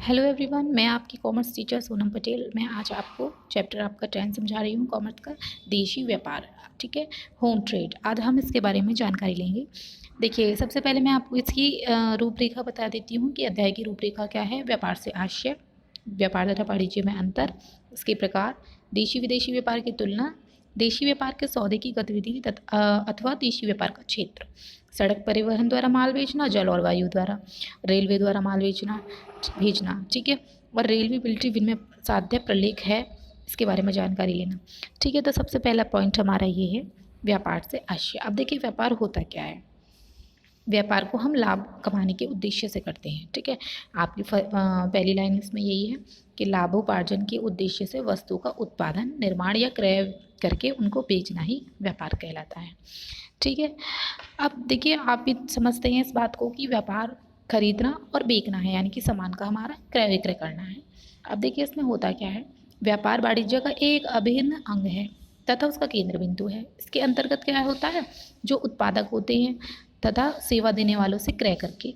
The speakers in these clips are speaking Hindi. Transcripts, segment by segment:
हेलो एवरीवन, मैं आपकी कॉमर्स टीचर सोनम पटेल। मैं आज आपको चैप्टर आपका 10 समझा रही हूँ, कॉमर्स का देशी व्यापार। ठीक है, होम ट्रेड। आज हम इसके बारे में जानकारी लेंगे। देखिए, सबसे पहले मैं आपको इसकी रूपरेखा बता देती हूँ कि अध्याय की रूपरेखा क्या है। व्यापार से आशय, व्यापार तथा वाणिज्य में अंतर, इसके प्रकार, देशी विदेशी व्यापार की तुलना, देशी व्यापार के सौदे की गतिविधि अथवा देशी व्यापार का क्षेत्र, सड़क परिवहन द्वारा माल बेचना, जल और वायु द्वारा, रेलवे द्वारा माल भेजना। ठीक है, और रेलवे मिलिट्री विनिमय साध्य प्रलेख है, इसके बारे में जानकारी लेना। ठीक है, तो सबसे पहला पॉइंट हमारा ये है व्यापार से आशय। अब देखिए, व्यापार होता क्या है। व्यापार को हम लाभ कमाने के उद्देश्य से करते हैं। ठीक है, आपकी पहली लाइन इसमें यही है कि लाभोपार्जन के उद्देश्य से वस्तु का उत्पादन, निर्माण या क्रय करके उनको बेचना ही व्यापार कहलाता है। ठीक है, अब देखिए, आप भी समझते हैं इस बात को कि व्यापार खरीदना और बेचना है, यानी कि सामान का हमारा क्रय विक्रय करना है। अब देखिए, इसमें होता क्या है। व्यापार वाणिज्य का एक अभिन्न अंग है तथा उसका केंद्र बिंदु है। इसके अंतर्गत क्या होता है, जो उत्पादक होते हैं तथा सेवा देने वालों से क्रय करके,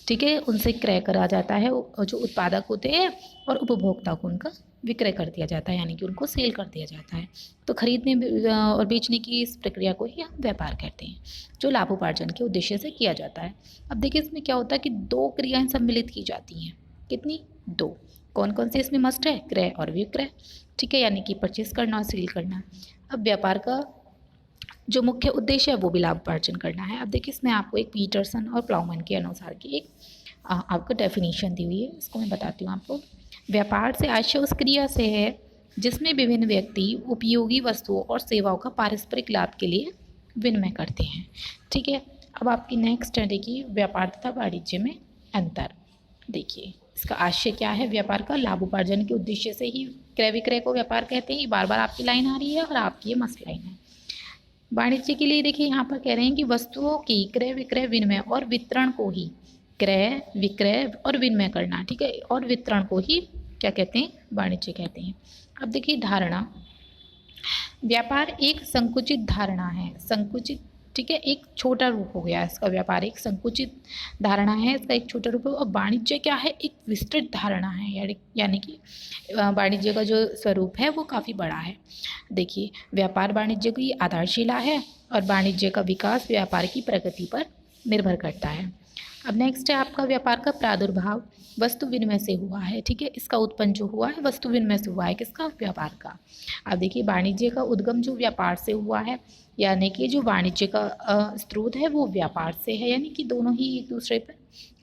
ठीक है, उनसे क्रय करा जाता है, और जो उत्पादक होते हैं और उपभोक्ता को उनका विक्रय कर दिया जाता है, यानी कि उनको सेल कर दिया जाता है। तो खरीदने और बेचने की इस प्रक्रिया को ही हम व्यापार कहते हैं, जो लाभोपार्जन के उद्देश्य से किया जाता है। अब देखिए, इसमें क्या होता है कि दो क्रियाएं सम्मिलित की जाती हैं। कितनी? दो। कौन कौन से इसमें मस्ट है? क्रय और विक्रय। ठीक है, यानी कि परचेस करना और सेल करना। अब व्यापार का जो मुख्य उद्देश्य है वो भी लाभोपार्जन करना है। अब देखिए, इसमें आपको एक पीटरसन और प्लाउमैन के अनुसार की एक आपको डेफिनेशन दी हुई है, इसको मैं बताती हूँ आपको। व्यापार से आशय उस क्रिया से है जिसमें विभिन्न व्यक्ति उपयोगी वस्तुओं और सेवाओं का पारस्परिक लाभ के लिए विनिमय करते हैं। ठीक है, अब आपकी नेक्स्ट है, देखिए, व्यापार तथा वाणिज्य में अंतर। देखिए, इसका आशय क्या है व्यापार का? लाभोपार्जन के उद्देश्य से ही क्रय विक्रय को व्यापार कहते हैं। ये बार बार आपकी लाइन आ रही है और आपकी ये मस्ट लाइन है। वाणिज्य के लिए देखिए, यहाँ पर कह रहे हैं कि वस्तुओं की क्रय विक्रय विनिमय और वितरण को ही क्रय विक्रय और विनिमय करना, ठीक है, और वितरण को ही क्या कहते हैं? वाणिज्य कहते हैं। अब देखिए, धारणा। व्यापार एक संकुचित धारणा है। संकुचित, ठीक है, एक छोटा रूप हो गया इसका। व्यापार एक संकुचित धारणा है, इसका एक छोटा रूप है। और वाणिज्य क्या है? एक विस्तृत धारणा है, यानी कि वाणिज्य का जो स्वरूप है वो काफ़ी बड़ा है। देखिए, व्यापार वाणिज्य की आधारशिला है और वाणिज्य का विकास व्यापार की प्रगति पर निर्भर करता है। अब नेक्स्ट है आपका व्यापार का प्रादुर्भाव। वस्तु विनिमय से हुआ है। ठीक है, इसका उत्पन्न जो हुआ है वस्तु विनिमय से हुआ है। किसका? व्यापार का। अब देखिए, वाणिज्य का उद्गम जो व्यापार से हुआ है, यानी कि जो वाणिज्य का स्रोत है वो व्यापार से है, यानी कि दोनों ही एक दूसरे पर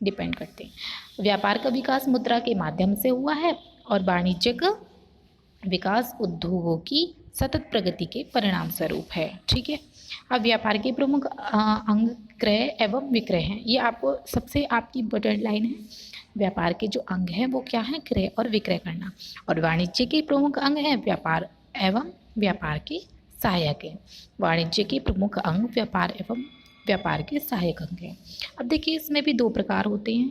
डिपेंड करते हैं। व्यापार का विकास मुद्रा के माध्यम से हुआ है और वाणिज्य का विकास उद्योगों की सतत प्रगति के परिणाम स्वरूप है। ठीक है, अब व्यापार के प्रमुख अंग क्रय एवं विक्रय हैं। ये आपको सबसे आपकी इम्पोर्टेंट लाइन है। व्यापार के जो अंग हैं वो क्या है? क्रय और विक्रय करना। और वाणिज्य के प्रमुख अंग हैं व्यापार एवं व्यापार के सहायक हैं। वाणिज्य के प्रमुख अंग व्यापार एवं व्यापार के सहायक अंग हैं। अब देखिए, इसमें भी दो प्रकार होते हैं।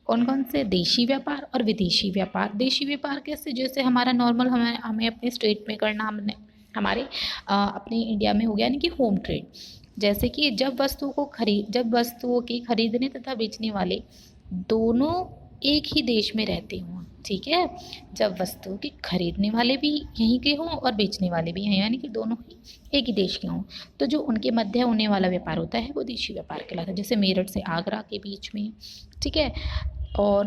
कौन कौन से? देशी व्यापार और विदेशी व्यापार। देशी व्यापार कैसे? जैसे हमारा नॉर्मल हमें अपने स्टेट में करना, हमने हमारे अपने इंडिया में हो गया, यानी कि होम ट्रेड। जैसे कि जब वस्तुओं के खरीदने तथा बेचने वाले दोनों एक ही देश में रहते हों। ठीक है, जब वस्तुओं के खरीदने वाले भी यहीं के हों और बेचने वाले भी हैं, यानी कि दोनों ही एक ही देश के हों, तो जो उनके मध्य होने वाला व्यापार होता है वो देशी व्यापार कहलाता है। जैसे मेरठ से आगरा के बीच में। ठीक है, और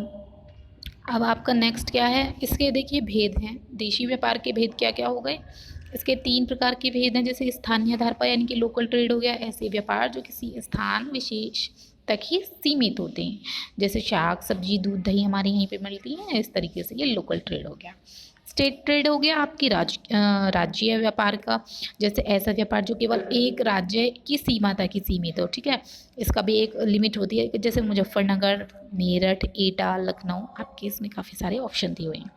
अब आपका नेक्स्ट क्या है? इसके देखिए भेद हैं। देशी व्यापार के भेद क्या क्या हो गए? इसके 3 प्रकार के भेद हैं। जैसे स्थानीय आधार पर, यानी कि लोकल ट्रेड हो गया। ऐसे व्यापार जो किसी स्थान विशेष तक ही सीमित होते हैं, जैसे साग सब्जी दूध दही हमारे यहीं पे मिलती हैं, इस तरीके से ये लोकल ट्रेड हो गया। स्टेट ट्रेड हो गया आपकी राज्य व्यापार का। जैसे ऐसा व्यापार जो केवल एक राज्य की सीमा तक ही सीमित हो। ठीक है, इसका भी एक लिमिट होती है, जैसे मुजफ्फरनगर, मेरठ, एटा, लखनऊ, आपके इसमें काफ़ी सारे ऑप्शन दिए हुए हैं।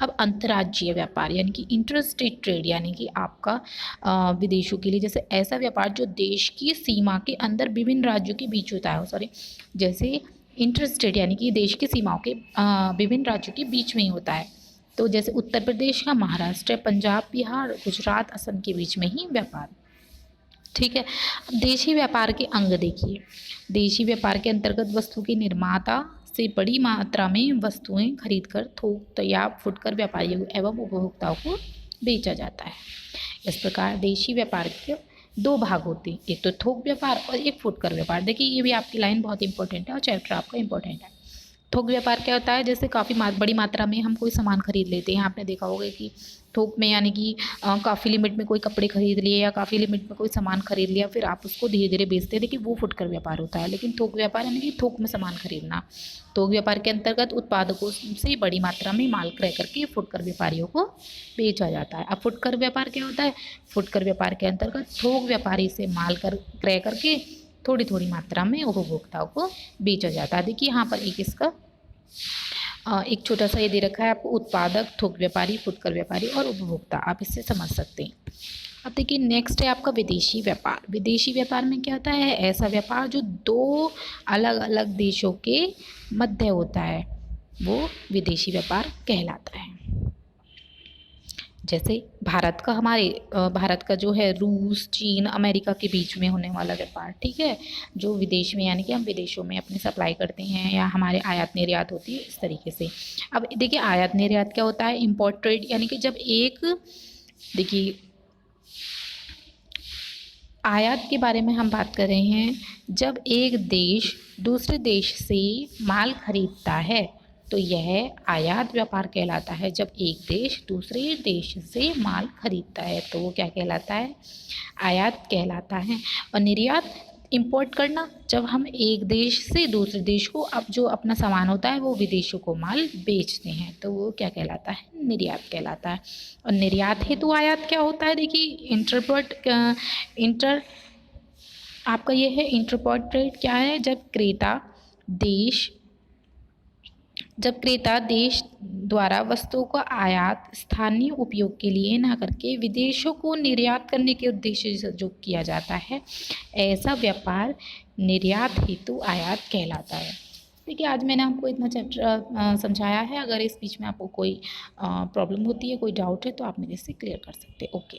अब अंतर्राज्यीय व्यापार, यानी कि इंटरस्टेट ट्रेड, यानी कि आपका विदेशों के लिए, जैसे ऐसा व्यापार जो देश की सीमा के अंदर विभिन्न राज्यों के बीच होता है। जैसे इंटरस्टेट, यानी कि देश की सीमाओं के विभिन्न राज्यों के बीच में ही होता है। तो जैसे उत्तर प्रदेश का, महाराष्ट्र, पंजाब, बिहार, गुजरात, असम के बीच में ही व्यापार। ठीक है, अब देशी व्यापार के अंग देखिए। देशी व्यापार के अंतर्गत वस्तु के निर्माता से बड़ी मात्रा में वस्तुएं खरीदकर थोक या फुटकर व्यापारियों एवं उपभोक्ताओं को बेचा जाता है। इस प्रकार देशी व्यापार के दो भाग होते हैं, एक तो थोक व्यापार और एक फुटकर व्यापार। देखिए ये भी आपकी लाइन बहुत इंपॉर्टेंट है और चैप्टर आपका इंपॉर्टेंट है। थोक व्यापार क्या होता है, जैसे काफ़ी बड़ी मात्रा में हम कोई सामान खरीद लेते हैं। आपने देखा होगा कि थोक में यानी कि काफ़ी लिमिट में कोई कपड़े खरीद लिए या काफ़ी लिमिट में कोई सामान खरीद लिया, फिर आप उसको धीरे धीरे बेचते हैं। देखिए वो फुटकर व्यापार होता है। लेकिन थोक व्यापार यानी कि थोक में सामान खरीदना। थोक व्यापार के अंतर्गत उत्पादकों से बड़ी मात्रा में माल क्रय करके फुटकर व्यापारियों को बेचा जाता है। अब फुटकर व्यापार क्या होता है, फुटकर व्यापार के अंतर्गत थोक व्यापारी से माल क्रय करके थोड़ी थोड़ी मात्रा में उपभोक्ताओं को बेचा जाता है। देखिए यहाँ पर एक इसका एक छोटा सा ये दे रखा है आपको, उत्पादक, थोक व्यापारी, फुटकर व्यापारी और उपभोक्ता। आप इससे समझ सकते हैं। अब देखिए नेक्स्ट है आपका विदेशी व्यापार। विदेशी व्यापार में क्या होता है, ऐसा व्यापार जो दो अलग अलग देशों के मध्य होता है, वो विदेशी व्यापार कहलाता है। जैसे भारत का जो है रूस, चीन, अमेरिका के बीच में होने वाला व्यापार, ठीक है, जो विदेश में यानी कि हम विदेशों में अपने सप्लाई करते हैं या हमारे आयात निर्यात होती है, इस तरीके से। अब देखिए आयात निर्यात क्या होता है, इम्पोर्ट ट्रेड, यानी कि जब देखिए आयात के बारे में हम बात कर रहे हैं, जब एक देश दूसरे देश से माल खरीदता है तो यह आयात व्यापार कहलाता है। जब एक देश दूसरे देश से माल खरीदता है तो वो क्या कहलाता है, आयात कहलाता है। और निर्यात, इंपोर्ट करना, जब हम एक देश से दूसरे देश को अब जो अपना सामान होता है वो विदेशों को माल बेचते हैं तो वो क्या कहलाता है, निर्यात कहलाता है। और निर्यात हेतु आयात क्या होता है, देखिए आपका ये है इंटरपोर्ट ट्रेड। क्या है, जब क्रेता देश द्वारा वस्तुओं का आयात स्थानीय उपयोग के लिए न करके विदेशों को निर्यात करने के उद्देश्य से जो किया जाता है, ऐसा व्यापार निर्यात हेतु आयात कहलाता है। देखिए आज मैंने आपको इतना चैप्टर समझाया है। अगर इस बीच में आपको कोई प्रॉब्लम होती है, कोई डाउट है तो आप मेरे से क्लियर कर सकते हैं। ओके।